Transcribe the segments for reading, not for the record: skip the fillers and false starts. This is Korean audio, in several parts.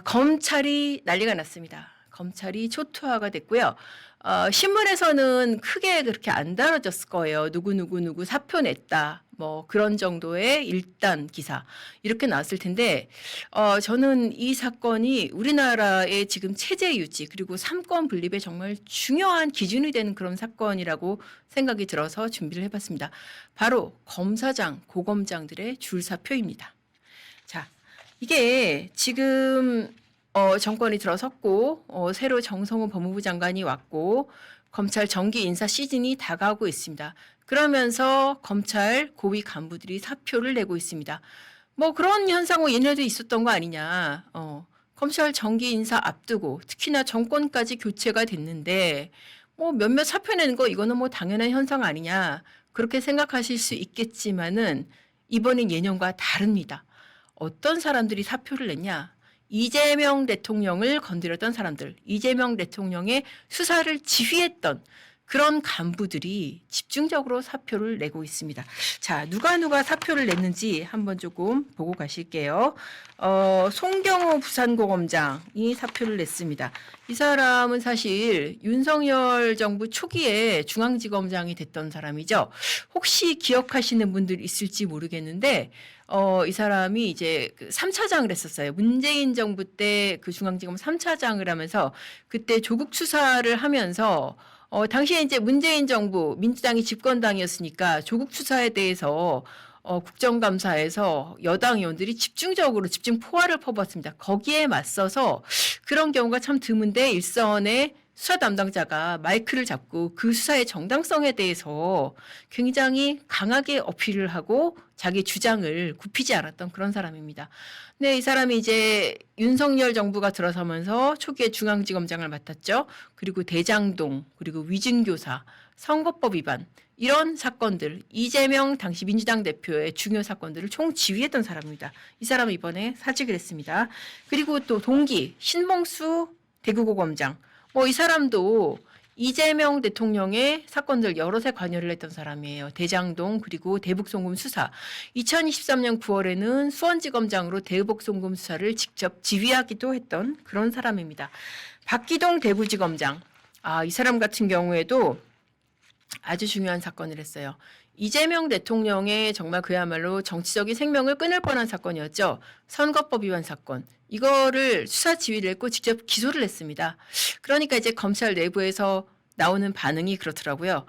검찰이 난리가 났습니다. 검찰이 초토화가 됐고요. 신문에서는 크게 그렇게 안 다뤄졌을 거예요. 누구 사표 냈다. 뭐 그런 정도의 일단 기사 이렇게 나왔을 텐데 저는 이 사건이 우리나라의 지금 체제 유지 그리고 삼권 분립에 정말 중요한 기준이 되는 그런 사건이라고 생각이 들어서 준비를 해봤습니다. 바로 검사장, 고검장들의 줄사표입니다. 자, 이게 지금 정권이 들어섰고 새로 정성호 법무부 장관이 왔고 검찰 정기 인사 시즌이 다가오고 있습니다. 그러면서 검찰 고위 간부들이 사표를 내고 있습니다. 뭐 그런 현상은 예년에도 있었던 거 아니냐. 검찰 정기 인사 앞두고 특히나 정권까지 교체가 됐는데 뭐 몇몇 사표 내는 거 이거는 뭐 당연한 현상 아니냐. 그렇게 생각하실 수 있겠지만은 이번엔 예년과 다릅니다. 어떤 사람들이 사표를 냈냐? 이재명 대통령을 건드렸던 사람들, 이재명 대통령의 수사를 지휘했던 그런 간부들이 집중적으로 사표를 내고 있습니다. 자, 누가 사표를 냈는지 한번 조금 보고 가실게요. 송경호 부산고검장이 사표를 냈습니다. 이 사람은 사실 윤석열 정부 초기에 중앙지검장이 됐던 사람이죠. 혹시 기억하시는 분들 있을지 모르겠는데 이 사람이 이제 그 3차장을 했었어요. 문재인 정부 때 그 중앙지검 3차장을 하면서 그때 조국 수사를 하면서 당시에 이제 문재인 정부 민주당이 집권당이었으니까 조국 수사에 대해서 국정감사에서 여당 의원들이 집중적으로 집중 포화를 퍼붓습니다. 거기에 맞서서 그런 경우가 참 드문데 일선의 수사 담당자가 마이크를 잡고 그 수사의 정당성에 대해서 굉장히 강하게 어필을 하고 자기 주장을 굽히지 않았던 그런 사람입니다. 네, 이 사람이 이제 윤석열 정부가 들어서면서 초기에 중앙지검장을 맡았죠. 그리고 대장동, 그리고 위증교사, 선거법 위반 이런 사건들, 이재명 당시 민주당 대표의 중요 사건들을 총지휘했던 사람입니다. 이 사람은 이번에 사직을 했습니다. 그리고 또 동기 신봉수 대구고검장 뭐 이 사람도 이재명 대통령의 사건들 여럿에 관여를 했던 사람이에요. 대장동 그리고 대북송금 수사. 2023년 9월에는 수원지검장으로 대북송금 수사를 직접 지휘하기도 했던 그런 사람입니다. 박기동 대구지검장. 이 사람 같은 경우에도 아주 중요한 사건을 했어요. 이재명 대통령의 정말 그야말로 정치적인 생명을 끊을 뻔한 사건이었죠. 선거법 위반 사건. 이거를 수사 지휘를 했고 직접 기소를 했습니다. 그러니까 이제 검찰 내부에서 나오는 반응이 그렇더라고요.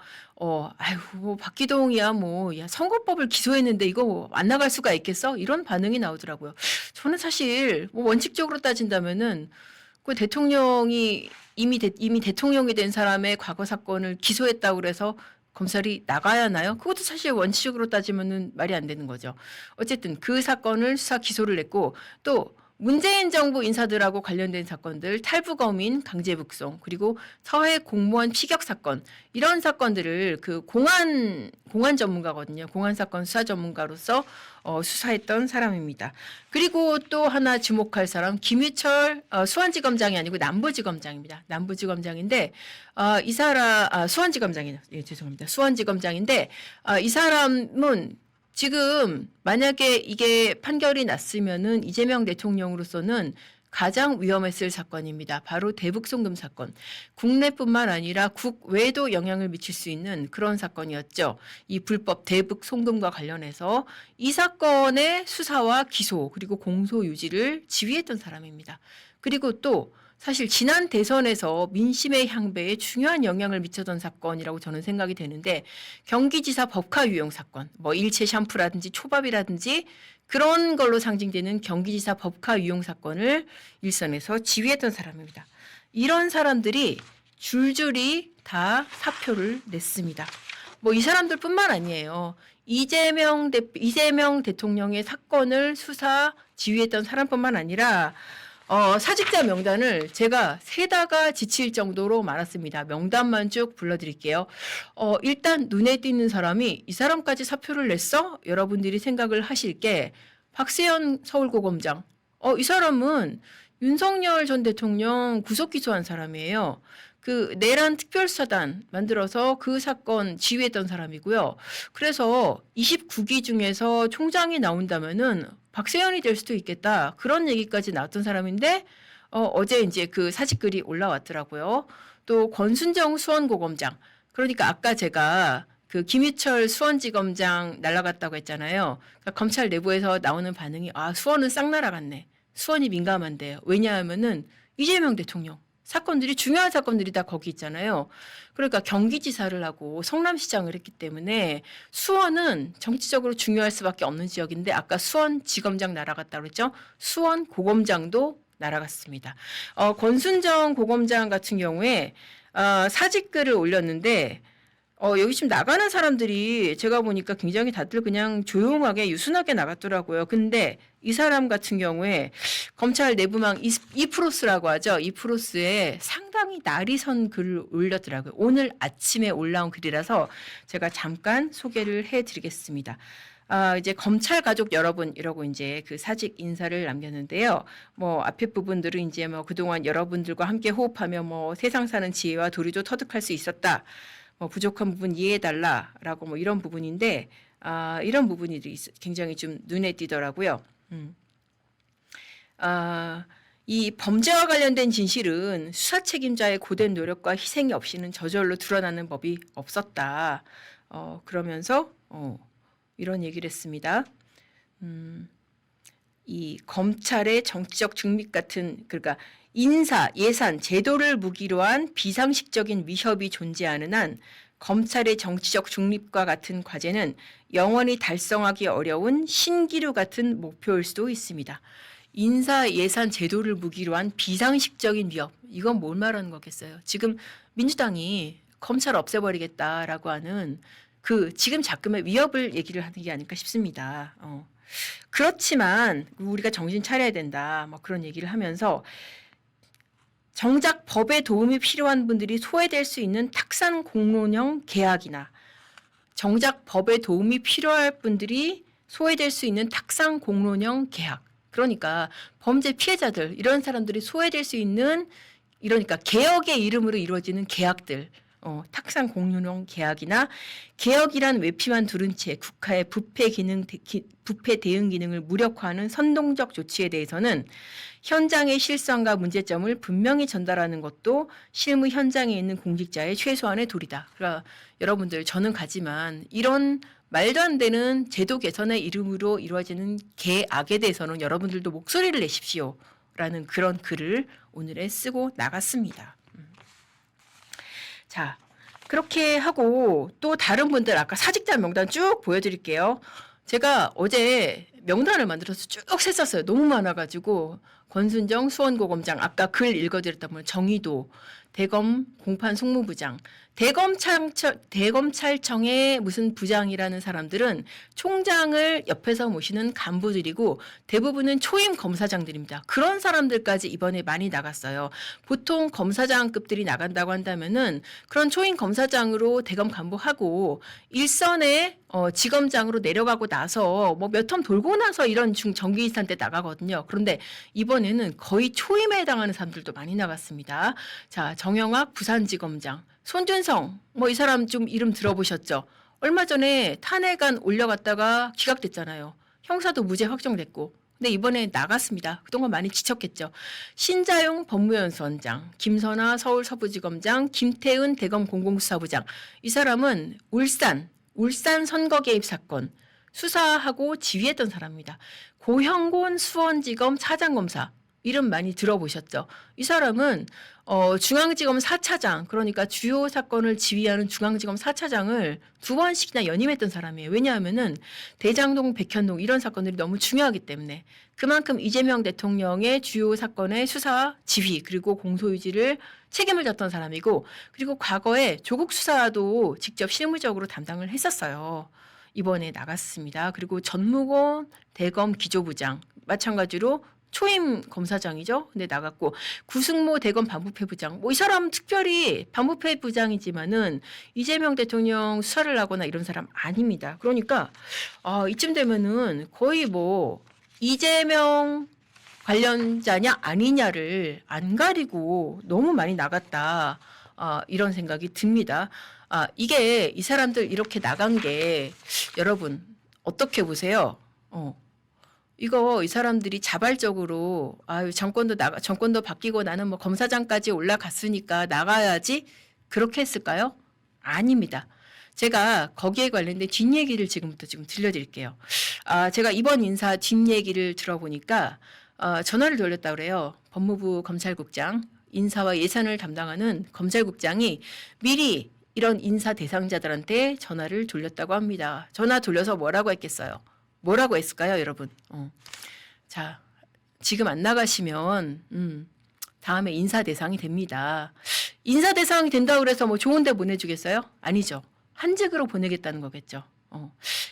아이고, 박기동이야, 뭐, 야, 선거법을 기소했는데 이거 안 나갈 수가 있겠어? 이런 반응이 나오더라고요. 저는 사실 뭐 원칙적으로 따진다면은 그 대통령이 이미 대통령이 된 사람의 과거 사건을 기소했다고 그래서 검찰이 나가야 하나요? 그것도 사실 원칙적으로 따지면은 말이 안 되는 거죠. 어쨌든 그 사건을 수사 기소를 냈고 또 문재인 정부 인사들하고 관련된 사건들, 탈북어민 강제북송, 그리고 서해 공무원 피격 사건 이런 사건들을 그 공안 전문가거든요. 공안 사건 수사 전문가로서 수사했던 사람입니다. 그리고 또 하나 주목할 사람 김유철 수원지검장이 아니고 남부지검장입니다. 남부지검장인데 이 사람 수원지검장이요. 예, 죄송합니다. 수원지검장인데 이 사람은 지금 만약에 이게 판결이 났으면은 이재명 대통령으로서는 가장 위험했을 사건입니다. 바로 대북송금 사건. 국내뿐만 아니라 국외에도 영향을 미칠 수 있는 그런 사건이었죠. 이 불법 대북송금과 관련해서 이 사건의 수사와 기소 그리고 공소 유지를 지휘했던 사람입니다. 그리고 또 사실 지난 대선에서 민심의 향배에 중요한 영향을 미쳤던 사건이라고 저는 생각이 되는데 경기지사 법카 유용 사건, 뭐 일체 샴푸라든지 초밥이라든지 그런 걸로 상징되는 경기지사 법카 유용 사건을 일선에서 지휘했던 사람입니다. 이런 사람들이 줄줄이 다 사표를 냈습니다. 뭐 이 사람들뿐만 아니에요. 이재명 대통령의 사건을 수사 지휘했던 사람뿐만 아니라 사직자 명단을 제가 세다가 지칠 정도로 많았습니다. 명단만 쭉 불러드릴게요. 일단 눈에 띄는 사람이 이 사람까지 사표를 냈어? 여러분들이 생각을 하실 게 박세현 서울고검장. 이 사람은 윤석열 전 대통령 구속 기소한 사람이에요. 그 내란 특별수사단 만들어서 그 사건 지휘했던 사람이고요. 그래서 29기 중에서 총장이 나온다면은 박세현이 될 수도 있겠다. 그런 얘기까지 나왔던 사람인데 어제 이제 그 사직글이 올라왔더라고요. 또 권순정 수원고검장. 그러니까 아까 제가 그 김유철 수원지검장 날아갔다고 했잖아요. 그러니까 검찰 내부에서 나오는 반응이 아 수원은 싹 날아갔네. 수원이 민감한데요. 왜냐하면은 이재명 대통령 사건들이 중요한 사건들이 다 거기 있잖아요. 그러니까 경기지사를 하고 성남시장을 했기 때문에 수원은 정치적으로 중요할 수밖에 없는 지역인데 아까 수원지검장 날아갔다고 그랬죠. 수원고검장도 날아갔습니다. 권순정 고검장 같은 경우에 사직글을 올렸는데 여기 지금 나가는 사람들이 제가 보니까 굉장히 다들 그냥 조용하게 유순하게 나갔더라고요. 근데 이 사람 같은 경우에 검찰 내부망 이프로스라고 하죠. 이프로스에 상당히 날이 선 글을 올렸더라고요. 오늘 아침에 올라온 글이라서 제가 잠깐 소개를 해드리겠습니다. 이제 검찰 가족 여러분 이러고 이제 그 사직 인사를 남겼는데요. 뭐 앞에 부분들은 이제 뭐 그동안 여러분들과 함께 호흡하며 뭐 세상 사는 지혜와 도리도 터득할 수 있었다. 뭐 부족한 부분 이해해달라라고 뭐 이런 부분인데 이런 부분이 굉장히 좀 눈에 띄더라고요. 이 범죄와 관련된 진실은 수사 책임자의 고된 노력과 희생이 없이는 저절로 드러나는 법이 없었다. 그러면서 이런 얘기를 했습니다. 이 검찰의 정치적 중립 같은 그러니까 인사, 예산, 제도를 무기로 한 비상식적인 위협이 존재하는 한 검찰의 정치적 중립과 같은 과제는 영원히 달성하기 어려운 신기루 같은 목표일 수도 있습니다. 인사, 예산, 제도를 무기로 한 비상식적인 위협. 이건 뭘 말하는 거겠어요? 지금 민주당이 검찰 없애버리겠다라고 하는 그 지금 작금의 위협을 얘기를 하는 게 아닐까 싶습니다. 그렇지만 우리가 정신 차려야 된다. 뭐 그런 얘기를 하면서 정작 법에 도움이 필요한 분들이 소외될 수 있는 탁상 공론형 계약이나 정작 법에 도움이 필요할 분들이 소외될 수 있는 탁상 공론형 계약. 그러니까 범죄 피해자들 이런 사람들이 소외될 수 있는 이러니까 개혁의 이름으로 이루어지는 계약들. 탁상 공론형 계약이나 개혁이란 외피만 두른 채 국가의 부패 대응 기능을 무력화하는 선동적 조치에 대해서는 현장의 실상과 문제점을 분명히 전달하는 것도 실무 현장에 있는 공직자의 최소한의 도리다. 그러니까 여러분들 저는 가지만 이런 말도 안 되는 제도 개선의 이름으로 이루어지는 계약에 대해서는 여러분들도 목소리를 내십시오라는 그런 글을 오늘에 쓰고 나갔습니다. 자, 그렇게 하고 또 다른 분들 아까 사직자 명단 쭉 보여드릴게요. 제가 어제 명단을 만들어서 쭉 셌었어요. 너무 많아가지고 권순정 수원고검장 아까 글 읽어드렸던 분 정의도 대검 공판 송무부장 대검찰청의 무슨 부장이라는 사람들은 총장을 옆에서 모시는 간부들이고 대부분은 초임 검사장들입니다. 그런 사람들까지 이번에 많이 나갔어요. 보통 검사장급들이 나간다고 한다면은 그런 초임 검사장으로 대검 간부하고 일선에 지검장으로 내려가고 나서 뭐 몇 텀 돌고 나서 이런 정기이사 때 나가거든요. 그런데 이번에는 거의 초임에 해당하는 사람들도 많이 나갔습니다. 자, 정영학 부산지검장, 손준성 뭐 이 사람 좀 이름 들어보셨죠? 얼마 전에 탄핵안 올려갔다가 기각됐잖아요. 형사도 무죄 확정됐고. 근데 이번에 나갔습니다. 그동안 많이 지쳤겠죠. 신자용 법무연수원장, 김선아 서울서부지검장, 김태은 대검 공공수사부장. 이 사람은 울산 선거 개입 사건 수사하고 지휘했던 사람입니다. 고형곤 수원지검 차장검사 이름 많이 들어보셨죠? 이 사람은 중앙지검 4차장 그러니까 주요 사건을 지휘하는 중앙지검 4차장을 2번씩이나 연임했던 사람이에요. 왜냐하면은 대장동, 백현동 이런 사건들이 너무 중요하기 때문에 그만큼 이재명 대통령의 주요 사건의 수사 지휘 그리고 공소유지를 책임을 졌던 사람이고 그리고 과거에 조국 수사도 직접 실무적으로 담당을 했었어요. 이번에 나갔습니다. 그리고 전무곤 대검 기조부장 마찬가지로 초임 검사장이죠. 근데 나갔고 구승모 대검 반부패부장 뭐 이 사람 특별히 반부패부장이지만은 이재명 대통령 수사를 하거나 이런 사람 아닙니다. 그러니까 이쯤 되면은 거의 뭐 이재명 관련자냐 아니냐를 안 가리고 너무 많이 나갔다. 이런 생각이 듭니다. 이게 이 사람들 이렇게 나간 게 여러분 어떻게 보세요? 이거 이 사람들이 자발적으로 정권도 바뀌고 나는 뭐 검사장까지 올라갔으니까 나가야지 그렇게 했을까요? 아닙니다. 제가 거기에 관련된 뒷얘기를 지금부터 들려드릴게요. 제가 이번 인사 뒷얘기를 들어보니까 전화를 돌렸다 그래요. 법무부 검찰국장 인사와 예산을 담당하는 검찰국장이 미리 이런 인사 대상자들한테 전화를 돌렸다고 합니다. 전화 돌려서 뭐라고 했겠어요? 뭐라고 했을까요, 여러분? 자, 지금 안 나가시면 다음에 인사 대상이 됩니다. 인사 대상이 된다고 그래서 뭐 좋은 데 보내주겠어요? 아니죠. 한직으로 보내겠다는 거겠죠.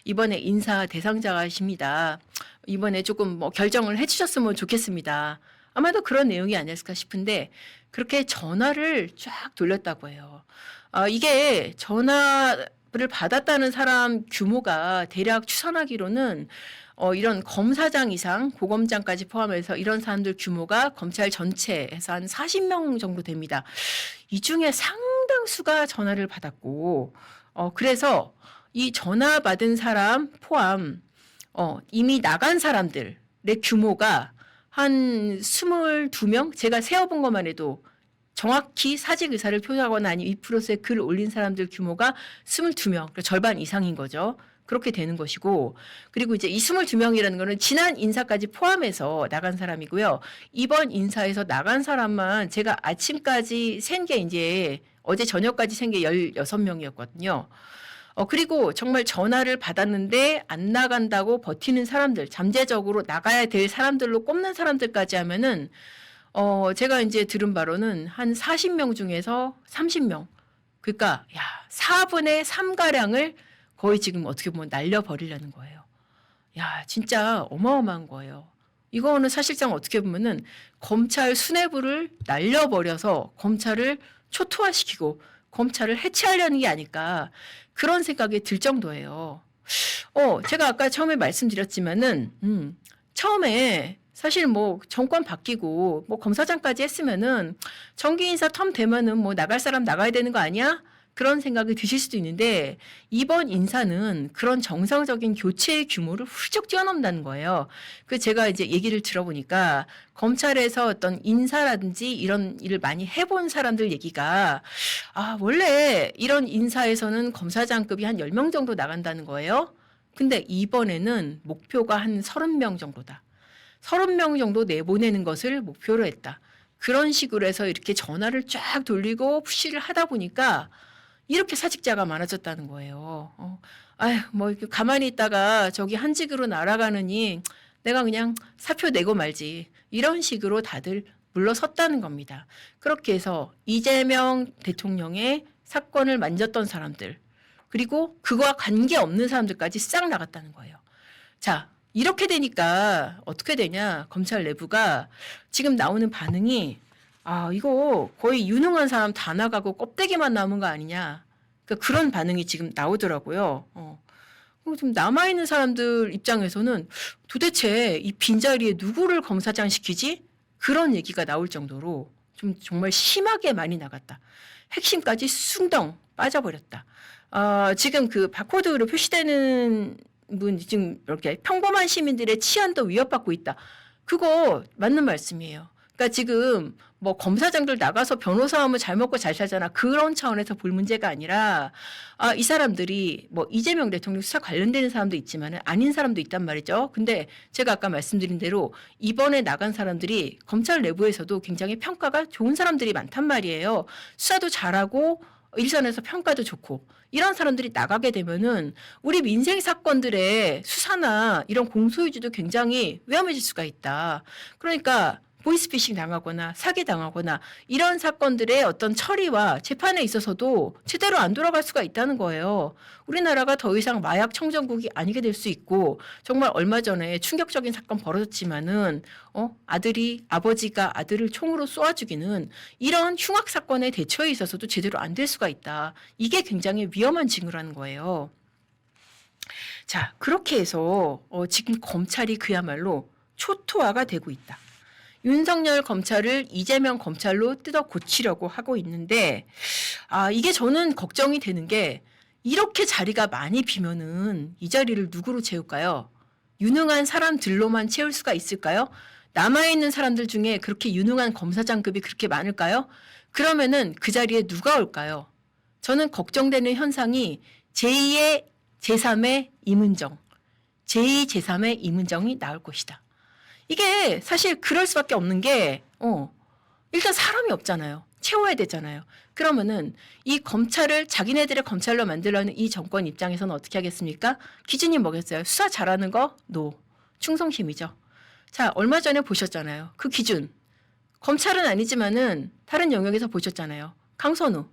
이번에 인사 대상자가십니다. 이번에 조금 뭐 결정을 해주셨으면 좋겠습니다. 아마도 그런 내용이 아니었을까 싶은데 그렇게 전화를 쫙 돌렸다고 해요. 이게 전화를 받았다는 사람 규모가 대략 추산하기로는 이런 검사장 이상, 고검장까지 포함해서 이런 사람들 규모가 검찰 전체에서 한 40명 정도 됩니다. 이 중에 상당수가 전화를 받았고, 그래서 이 전화 받은 사람 포함, 이미 나간 사람들의 규모가 한 22명? 제가 세어본 것만 해도 정확히 사직 의사를 표하거나 아니면 2%의 글을 올린 사람들 규모가 22명, 그러니까 절반 이상인 거죠. 그렇게 되는 것이고, 그리고 이제 이 22명이라는 거는 지난 인사까지 포함해서 나간 사람이고요. 이번 인사에서 나간 사람만 제가 아침까지 센 게 이제 어제 저녁까지 센 게 16명이었거든요. 그리고 정말 전화를 받았는데 안 나간다고 버티는 사람들, 잠재적으로 나가야 될 사람들로 꼽는 사람들까지 하면은 제가 이제 들은 바로는 한 40명 중에서 30명. 그러니까 4분의 3가량을 거의 지금 어떻게 보면 날려버리려는 거예요. 진짜 어마어마한 거예요. 이거는 사실상 어떻게 보면은 검찰 수뇌부를 날려버려서 검찰을 초토화시키고 검찰을 해체하려는 게 아닐까 그런 생각이 들 정도예요. 제가 아까 처음에 말씀드렸지만은 처음에 사실 뭐 정권 바뀌고 뭐 검사장까지 했으면은 정기 인사 텀 되면은 뭐 나갈 사람 나가야 되는 거 아니야? 그런 생각이 드실 수도 있는데 이번 인사는 그런 정상적인 교체의 규모를 훌쩍 뛰어넘는다는 거예요. 그 제가 이제 얘기를 들어보니까 검찰에서 어떤 인사라든지 이런 일을 많이 해본 사람들 얘기가 원래 이런 인사에서는 검사장급이 한 10명 정도 나간다는 거예요. 근데 이번에는 목표가 한 30명 정도다. 30명 정도 내보내는 것을 목표로 했다. 그런 식으로 해서 이렇게 전화를 쫙 돌리고 푸시를 하다 보니까 이렇게 사직자가 많아졌다는 거예요. 뭐 가만히 있다가 저기 한직으로 날아가느니 내가 그냥 사표 내고 말지. 이런 식으로 다들 물러섰다는 겁니다. 그렇게 해서 이재명 대통령의 사건을 만졌던 사람들, 그리고 그거와 관계없는 사람들까지 싹 나갔다는 거예요. 자, 이렇게 되니까 어떻게 되냐. 검찰 내부가 지금 나오는 반응이 이거 거의 유능한 사람 다 나가고 껍데기만 남은 거 아니냐. 그러니까 그런 반응이 지금 나오더라고요. 좀 남아있는 사람들 입장에서는 도대체 이 빈자리에 누구를 검사장 시키지? 그런 얘기가 나올 정도로 좀 정말 심하게 많이 나갔다. 핵심까지 숭덩 빠져버렸다. 지금 그 바코드로 표시되는 분 지금 이렇게 평범한 시민들의 치안도 위협받고 있다. 그거 맞는 말씀이에요. 그러니까 지금 뭐 검사장들 나가서 변호사 하면 잘 먹고 잘 살잖아. 그런 차원에서 볼 문제가 아니라 이 사람들이 뭐 이재명 대통령 수사 관련되는 사람도 있지만 아닌 사람도 있단 말이죠. 근데 제가 아까 말씀드린 대로 이번에 나간 사람들이 검찰 내부에서도 굉장히 평가가 좋은 사람들이 많단 말이에요. 수사도 잘하고 일선에서 평가도 좋고 이런 사람들이 나가게 되면은 우리 민생 사건들의 수사나 이런 공소유지도 굉장히 위험해질 수가 있다. 그러니까 보이스피싱 당하거나 사기 당하거나 이런 사건들의 어떤 처리와 재판에 있어서도 제대로 안 돌아갈 수가 있다는 거예요. 우리나라가 더 이상 마약 청정국이 아니게 될 수 있고 정말 얼마 전에 충격적인 사건 벌어졌지만은 아버지가 아들을 총으로 쏘아 죽이는 이런 흉악 사건의 대처에 있어서도 제대로 안 될 수가 있다. 이게 굉장히 위험한 징후라는 거예요. 자, 그렇게 해서 지금 검찰이 그야말로 초토화가 되고 있다. 윤석열 검찰을 이재명 검찰로 뜯어 고치려고 하고 있는데 이게 저는 걱정이 되는 게 이렇게 자리가 많이 비면은 이 자리를 누구로 채울까요? 유능한 사람들로만 채울 수가 있을까요? 남아있는 사람들 중에 그렇게 유능한 검사장급이 그렇게 많을까요? 그러면은 그 자리에 누가 올까요? 저는 걱정되는 현상이 제2의 제3의 이문정, 제2, 제3의 이문정이 나올 것이다. 이게 사실 그럴 수밖에 없는 게 일단 사람이 없잖아요. 채워야 되잖아요. 그러면은 이 검찰을 자기네들의 검찰로 만들려는 이 정권 입장에서는 어떻게 하겠습니까? 기준이 뭐겠어요? 수사 잘하는 거? 노. 충성심이죠. 자, 얼마 전에 보셨잖아요. 그 기준. 검찰은 아니지만은 다른 영역에서 보셨잖아요. 강선우.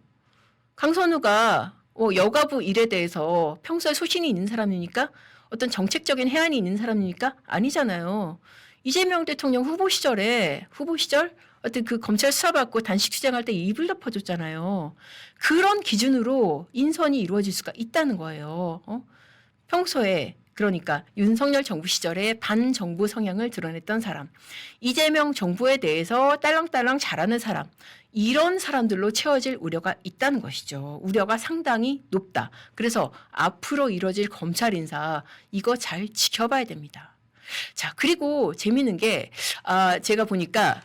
강선우가 여가부 일에 대해서 평소에 소신이 있는 사람이니까 어떤 정책적인 해안이 있는 사람이니까 아니잖아요. 이재명 대통령 후보 시절 어떤 그 검찰 수사받고 단식 투쟁할 때 입을 덮어줬잖아요. 그런 기준으로 인선이 이루어질 수가 있다는 거예요. 평소에 그러니까 윤석열 정부 시절에 반정부 성향을 드러냈던 사람, 이재명 정부에 대해서 딸랑딸랑 잘하는 사람, 이런 사람들로 채워질 우려가 있다는 것이죠. 우려가 상당히 높다. 그래서 앞으로 이뤄질 검찰 인사 이거 잘 지켜봐야 됩니다. 자, 그리고 재미있는 게 제가 보니까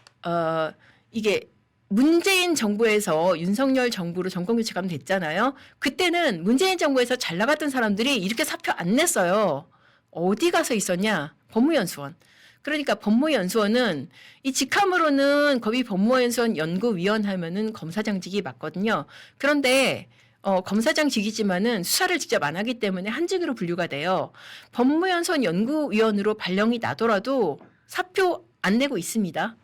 이게 문재인 정부에서 윤석열 정부로 정권 교체가 됐잖아요. 그때는 문재인 정부에서 잘 나갔던 사람들이 이렇게 사표 안 냈어요. 어디 가서 있었냐? 법무연수원. 그러니까 법무연수원은 이 직함으로는 거기 법무연수원 연구위원 하면은 검사장직이 맞거든요. 그런데 검사장직이지만은 수사를 직접 안 하기 때문에 한직으로 분류가 돼요. 법무연수원 연구위원으로 발령이 나더라도 사표 안 내고 있습니다.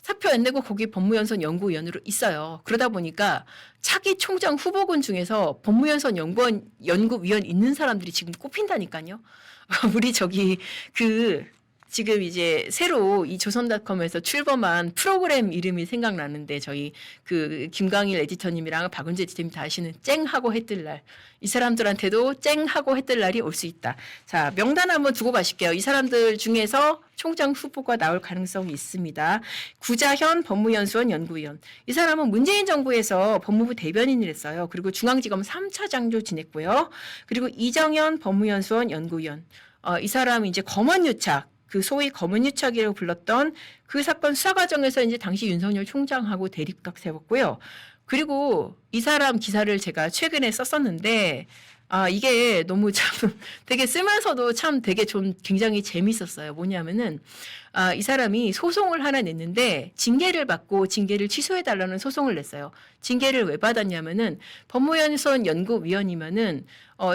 사표 안 내고 거기 법무연수원 연구위원으로 있어요. 그러다 보니까 차기 총장 후보군 중에서 법무연수원 연구위원 있는 사람들이 지금 꼽힌다니까요. 우리 지금 이제 새로 이 조선닷컴에서 출범한 프로그램 이름이 생각나는데 저희 그 김광일 에디터님이랑 박은재 에디터님 다 아시는 쨍하고 해뜰 날. 이 사람들한테도 쨍하고 해뜰 날이 올 수 있다. 자, 명단 한번 두고 가실게요. 이 사람들 중에서 총장 후보가 나올 가능성이 있습니다. 구자현 법무연수원 연구위원. 이 사람은 문재인 정부에서 법무부 대변인을 했어요. 그리고 중앙지검 3차장도 지냈고요. 그리고 이정현 법무연수원 연구위원. 이 사람이 이제 검언유착, 그 소위 검언유착이라고 불렀던 그 사건 수사 과정에서 이제 당시 윤석열 총장하고 대립각 세웠고요. 그리고 이 사람 기사를 제가 최근에 썼었는데 이게 너무 참 되게 쓰면서도 참 되게 좀 굉장히 재밌었어요. 뭐냐면은 이 사람이 소송을 하나 냈는데 징계를 받고 징계를 취소해달라는 소송을 냈어요. 징계를 왜 받았냐면은 법무연수원 연구위원이면은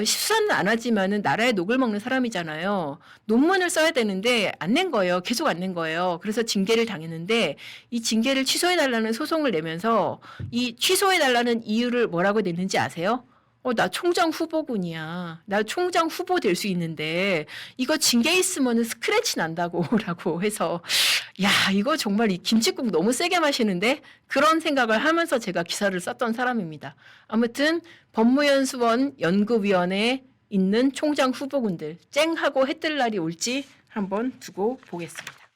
수사는 안 하지만은 나라에 녹을 먹는 사람이잖아요. 논문을 써야 되는데 안 낸 거예요. 계속 안 낸 거예요. 그래서 징계를 당했는데 이 징계를 취소해달라는 소송을 내면서 이 취소해달라는 이유를 뭐라고 냈는지 아세요? 나 총장 후보군이야. 나 총장 후보 될 수 있는데 이거 징계 있으면 스크래치 난다고 라고 해서 야, 이거 정말 이 김칫국 너무 세게 마시는데 그런 생각을 하면서 제가 기사를 썼던 사람입니다. 아무튼 법무연수원 연구위원회에 있는 총장 후보군들 쨍하고 해뜰 날이 올지 한번 두고 보겠습니다.